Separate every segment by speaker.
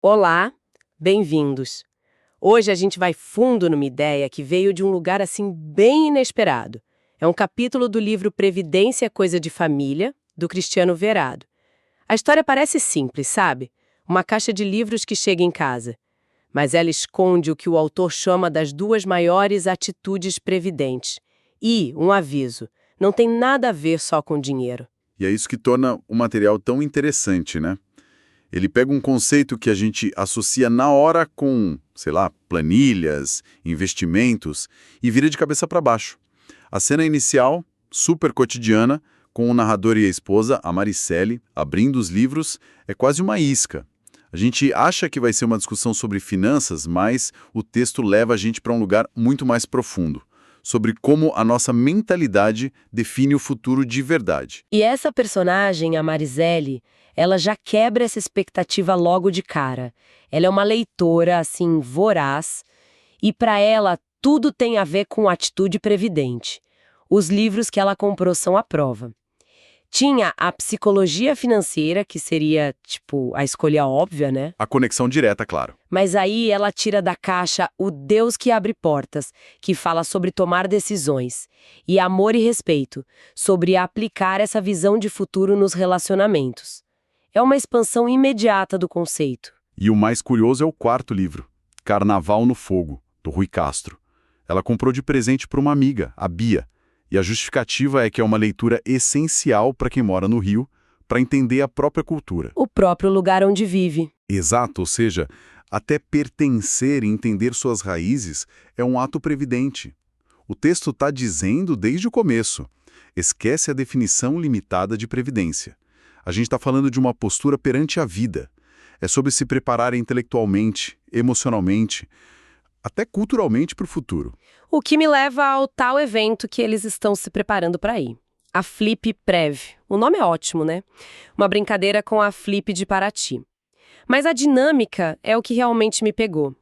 Speaker 1: Olá, bem-vindos. Hoje a gente vai fundo numa ideia que veio de um lugar assim bem inesperado. É um capítulo do livro Previdência é Coisa de Família, do Cristiano Verado. A história parece simples, sabe? Uma caixa de livros que chega em casa. Mas ela esconde o que o autor chama das duas maiores atitudes previdentes. E, um aviso, não tem nada a ver só com dinheiro.
Speaker 2: E é isso que torna o material tão interessante, né? Ele pega um conceito que a gente associa na hora com, sei lá, planilhas, investimentos, e vira de cabeça para baixo. A cena inicial, super cotidiana, com o narrador e a esposa, a Maricele, abrindo os livros, é quase uma isca. A gente acha que vai ser uma discussão sobre finanças, mas o texto leva a gente para um lugar muito mais profundo, sobre como a nossa mentalidade define o futuro de verdade.
Speaker 1: E essa personagem, a Mariselle, ela já quebra essa expectativa logo de cara. Ela é uma leitora, assim, voraz, e para ela tudo tem a ver com atitude previdente. Os livros que ela comprou são a prova. Tinha a psicologia financeira, que seria, tipo, a escolha óbvia, né?
Speaker 2: A conexão direta, claro.
Speaker 1: Mas aí ela tira da caixa O Deus que Abre Portas, que fala sobre tomar decisões, e Amor e Respeito, sobre aplicar essa visão de futuro nos relacionamentos. É uma expansão imediata do conceito.
Speaker 2: E o mais curioso é o quarto livro, Carnaval no Fogo, do Rui Castro. Ela comprou de presente para uma amiga, a Bia, e a justificativa é que é uma leitura essencial para quem mora no Rio, para entender a própria cultura.
Speaker 1: O próprio lugar onde vive.
Speaker 2: Exato, ou seja, até pertencer e entender suas raízes é um ato previdente. O texto está dizendo desde o começo, esquece a definição limitada de previdência. A gente está falando de uma postura perante a vida. É sobre se preparar intelectualmente, emocionalmente, até culturalmente para o futuro.
Speaker 1: O que me leva ao tal evento que eles estão se preparando para ir. A Flip Prev. O nome é ótimo, né? Uma brincadeira com a Flip de Paraty. Mas a dinâmica é o que realmente me pegou.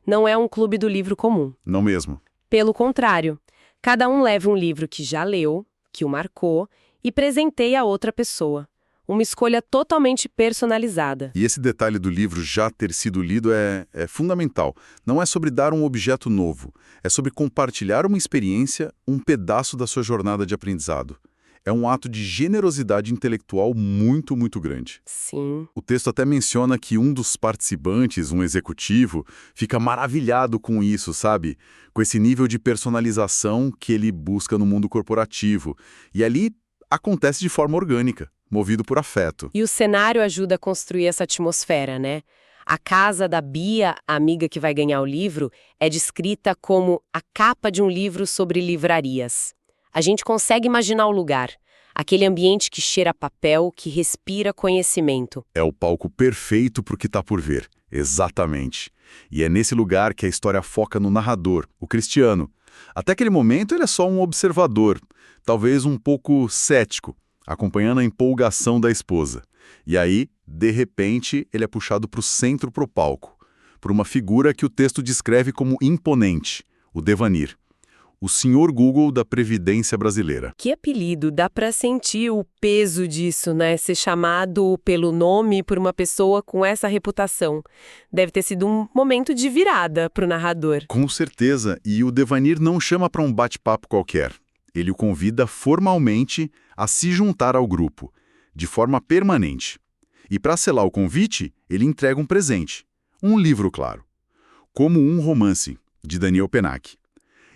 Speaker 1: Não é um clube do livro comum.
Speaker 2: Não mesmo.
Speaker 1: Pelo contrário, cada um leva um livro que já leu, que o marcou, e presenteia a outra pessoa. Uma escolha totalmente personalizada.
Speaker 2: E esse detalhe do livro já ter sido lido é fundamental. Não é sobre dar um objeto novo, é sobre compartilhar uma experiência, um pedaço da sua jornada de aprendizado. É um ato de generosidade intelectual muito, muito grande.
Speaker 1: Sim.
Speaker 2: O texto até menciona que um dos participantes, um executivo, fica maravilhado com isso, sabe? Com esse nível de personalização que ele busca no mundo corporativo. E ali acontece de forma orgânica, movido por afeto.
Speaker 1: E o cenário ajuda a construir essa atmosfera, né? A casa da Bia, a amiga que vai ganhar o livro, é descrita como a capa de um livro sobre livrarias. A gente consegue imaginar o lugar, aquele ambiente que cheira a papel, que respira conhecimento.
Speaker 2: É o palco perfeito para o que está por ver, exatamente. E é nesse lugar que a história foca no narrador, o Cristiano. Até aquele momento ele é só um observador, talvez um pouco cético, acompanhando a empolgação da esposa. E aí, de repente, ele é puxado para o centro, para o palco, por uma figura que o texto descreve como imponente, o Devanir. O senhor Google da Previdência Brasileira.
Speaker 1: Que apelido, dá pra sentir o peso disso, né? Ser chamado pelo nome por uma pessoa com essa reputação. Deve ter sido um momento de virada pro narrador.
Speaker 2: Com certeza, e o Devanir não chama para um bate-papo qualquer. Ele o convida formalmente a se juntar ao grupo, de forma permanente. E para selar o convite, ele entrega um presente. Um livro, claro. Como um Romance, de Daniel Pennac.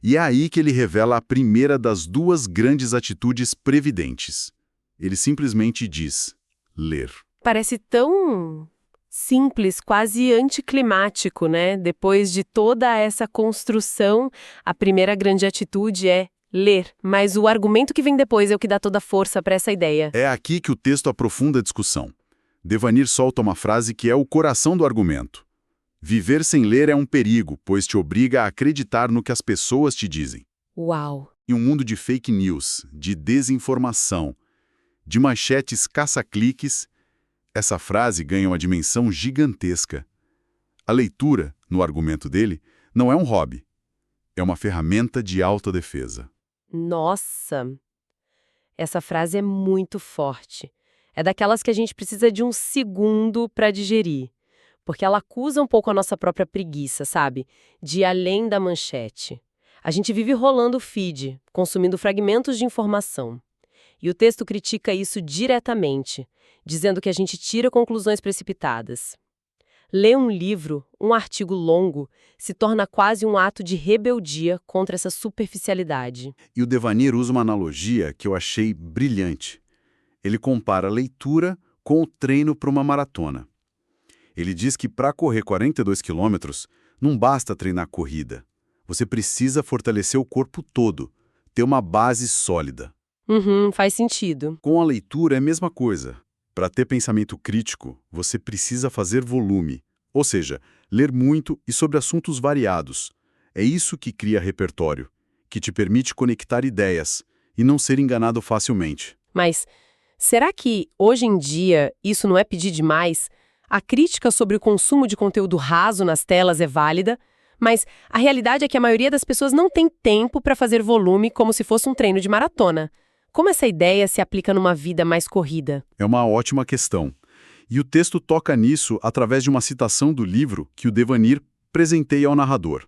Speaker 2: E é aí que ele revela a primeira das duas grandes atitudes previdentes. Ele simplesmente diz: ler.
Speaker 1: Parece tão simples, quase anticlimático, né? Depois de toda essa construção, a primeira grande atitude é ler. Mas o argumento que vem depois é o que dá toda a força para essa ideia.
Speaker 2: É aqui que o texto aprofunda a discussão. Devanir solta uma frase que é o coração do argumento. Viver sem ler é um perigo, pois te obriga a acreditar no que as pessoas te dizem.
Speaker 1: Uau!
Speaker 2: Em um mundo de fake news, de desinformação, de manchetes caça-cliques, essa frase ganha uma dimensão gigantesca. A leitura, no argumento dele, não é um hobby. É uma ferramenta de autodefesa.
Speaker 1: Nossa! Essa frase é muito forte. É daquelas que a gente precisa de um segundo para digerir. porque ela acusa um pouco a nossa própria preguiça, sabe? De ir além da manchete. A gente vive rolando o feed, consumindo fragmentos de informação. E o texto critica isso diretamente, dizendo que a gente tira conclusões precipitadas. Ler um livro, um artigo longo, se torna quase um ato de rebeldia contra essa superficialidade.
Speaker 2: E o Devanir usa uma analogia que eu achei brilhante. Ele compara a leitura com o treino para uma maratona. Ele diz que para correr 42 quilômetros, não basta treinar corrida. Você precisa fortalecer o corpo todo, ter uma base sólida.
Speaker 1: Faz sentido.
Speaker 2: Com a leitura é a mesma coisa. Para ter pensamento crítico, você precisa fazer volume, ou seja, ler muito e sobre assuntos variados. É isso que cria repertório, que te permite conectar ideias e não ser enganado facilmente.
Speaker 1: Mas será que, hoje em dia, isso não é pedir demais? A crítica sobre o consumo de conteúdo raso nas telas é válida, mas a realidade é que a maioria das pessoas não tem tempo para fazer volume como se fosse um treino de maratona. Como essa ideia se aplica numa vida mais corrida?
Speaker 2: É uma ótima questão. E o texto toca nisso através de uma citação do livro que o Devanir presenteia ao narrador.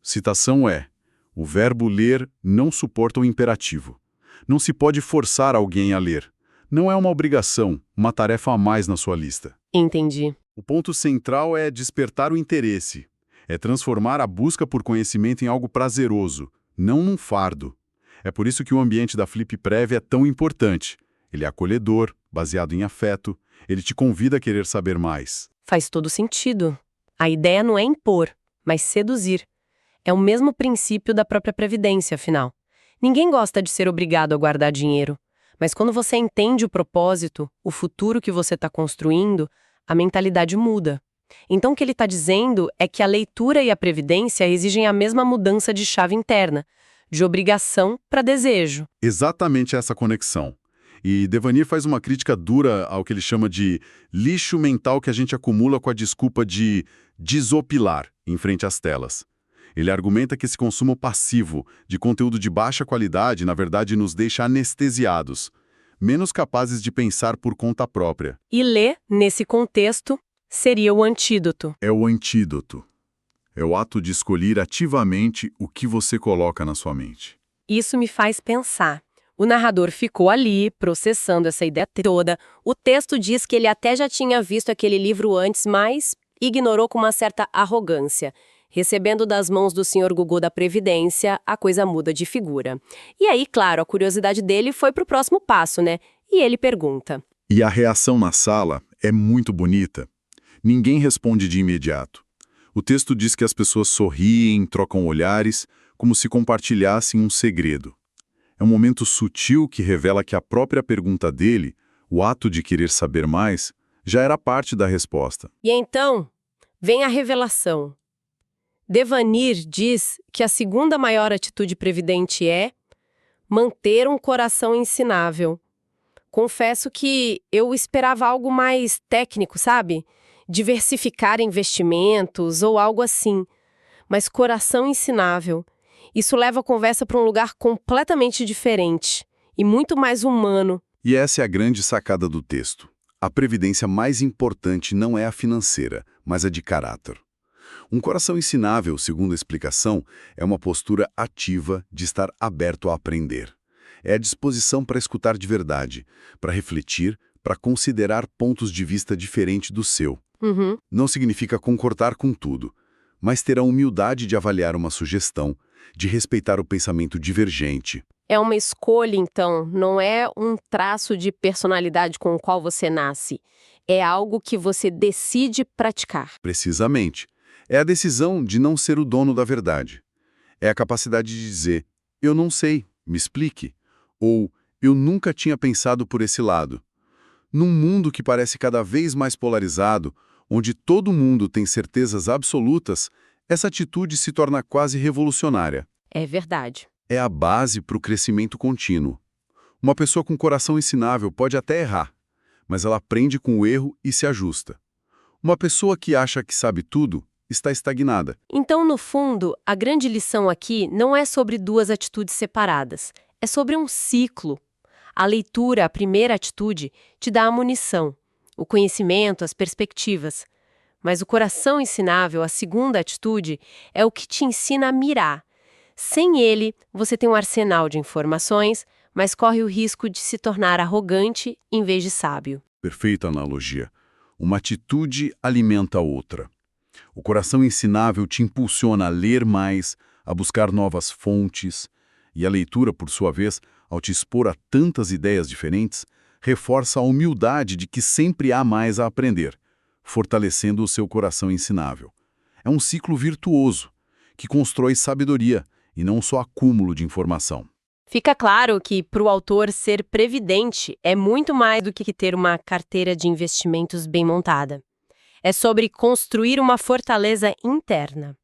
Speaker 2: Citação é: o verbo ler não suporta o imperativo. Não se pode forçar alguém a ler. Não é uma obrigação, uma tarefa a mais na sua lista.
Speaker 1: Entendi.
Speaker 2: O ponto central é despertar o interesse. É transformar a busca por conhecimento em algo prazeroso, não num fardo. É por isso que o ambiente da Flip Prev é tão importante. Ele é acolhedor, baseado em afeto, ele te convida a querer saber mais.
Speaker 1: Faz todo sentido. A ideia não é impor, mas seduzir. É o mesmo princípio da própria previdência, afinal. Ninguém gosta de ser obrigado a guardar dinheiro. Mas quando você entende o propósito, o futuro que você está construindo, a mentalidade muda. Então o que ele está dizendo é que a leitura e a previdência exigem a mesma mudança de chave interna, de obrigação para desejo.
Speaker 2: Exatamente essa conexão. E Devanir faz uma crítica dura ao que ele chama de lixo mental que a gente acumula com a desculpa de desopilar em frente às telas. Ele argumenta que esse consumo passivo de conteúdo de baixa qualidade, na verdade, nos deixa anestesiados, menos capazes de pensar por conta própria.
Speaker 1: E ler, nesse contexto, seria o antídoto.
Speaker 2: É o antídoto. É o ato de escolher ativamente o que você coloca na sua mente.
Speaker 1: Isso me faz pensar. O narrador ficou ali, processando essa ideia toda. O texto diz que ele até já tinha visto aquele livro antes, mas ignorou com uma certa arrogância. Recebendo das mãos do Sr. Gugu da Previdência, a coisa muda de figura. E aí, claro, a curiosidade dele foi pro próximo passo, né? E ele pergunta.
Speaker 2: E a reação na sala é muito bonita. Ninguém responde de imediato. O texto diz que as pessoas sorriem, trocam olhares, como se compartilhassem um segredo. É um momento sutil que revela que a própria pergunta dele, o ato de querer saber mais, já era parte da resposta.
Speaker 1: E então, vem a revelação. Devanir diz que a segunda maior atitude previdente é manter um coração ensinável. Confesso que eu esperava algo mais técnico, sabe? Diversificar investimentos ou algo assim. Mas coração ensinável. Isso leva a conversa para um lugar completamente diferente e muito mais humano.
Speaker 2: E essa é a grande sacada do texto. A previdência mais importante não é a financeira, mas a de caráter. Um coração ensinável, segundo a explicação, é uma postura ativa de estar aberto a aprender. É a disposição para escutar de verdade, para refletir, para considerar pontos de vista diferentes do seu. Não significa concordar com tudo, mas ter a humildade de avaliar uma sugestão, de respeitar o pensamento divergente.
Speaker 1: É uma escolha, então, não é um traço de personalidade com o qual você nasce. É algo que você decide praticar.
Speaker 2: Precisamente. É a decisão de não ser o dono da verdade. É a capacidade de dizer, eu não sei, me explique. Ou, eu nunca tinha pensado por esse lado. Num mundo que parece cada vez mais polarizado, onde todo mundo tem certezas absolutas, essa atitude se torna quase revolucionária.
Speaker 1: É verdade.
Speaker 2: É a base para o crescimento contínuo. Uma pessoa com coração ensinável pode até errar, mas ela aprende com o erro e se ajusta. Uma pessoa que acha que sabe tudo está estagnada.
Speaker 1: Então, no fundo, a grande lição aqui não é sobre duas atitudes separadas. É sobre um ciclo. A leitura, a primeira atitude, te dá a munição, o conhecimento, as perspectivas. Mas o coração ensinável, a segunda atitude, é o que te ensina a mirar. Sem ele, você tem um arsenal de informações, mas corre o risco de se tornar arrogante em vez de sábio.
Speaker 2: Perfeita analogia. Uma atitude alimenta a outra. O coração ensinável te impulsiona a ler mais, a buscar novas fontes, e a leitura, por sua vez, ao te expor a tantas ideias diferentes, reforça a humildade de que sempre há mais a aprender, fortalecendo o seu coração ensinável. É um ciclo virtuoso, que constrói sabedoria e não só acúmulo de informação.
Speaker 1: Fica claro que, para o autor, ser previdente é muito mais do que ter uma carteira de investimentos bem montada. É sobre construir uma fortaleza interna.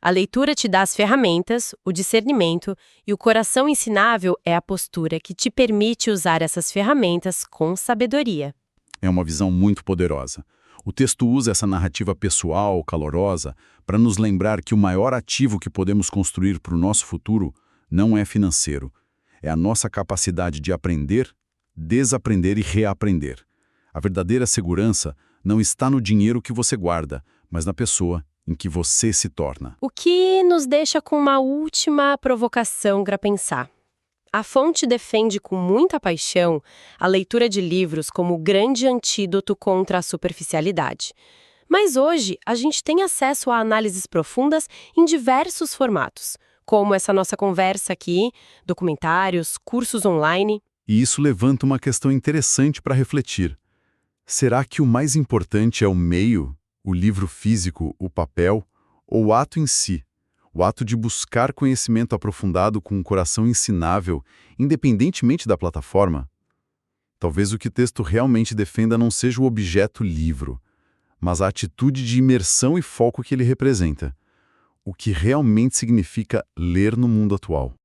Speaker 1: A leitura te dá as ferramentas, o discernimento, e o coração ensinável é a postura que te permite usar essas ferramentas com sabedoria.
Speaker 2: É uma visão muito poderosa. O texto usa essa narrativa pessoal, calorosa, para nos lembrar que o maior ativo que podemos construir para o nosso futuro não é financeiro. É a nossa capacidade de aprender, desaprender e reaprender. A verdadeira segurança não está no dinheiro que você guarda, mas na pessoa em que você se torna.
Speaker 1: O que nos deixa com uma última provocação para pensar. A fonte defende com muita paixão a leitura de livros como o grande antídoto contra a superficialidade. Mas hoje a gente tem acesso a análises profundas em diversos formatos, como essa nossa conversa aqui, documentários, cursos online.
Speaker 2: E isso levanta uma questão interessante para refletir. Será que o mais importante é o meio, o livro físico, o papel, ou o ato em si? O ato de buscar conhecimento aprofundado com um coração ensinável, independentemente da plataforma? Talvez o que o texto realmente defenda não seja o objeto livro, mas a atitude de imersão e foco que ele representa. O que realmente significa ler no mundo atual.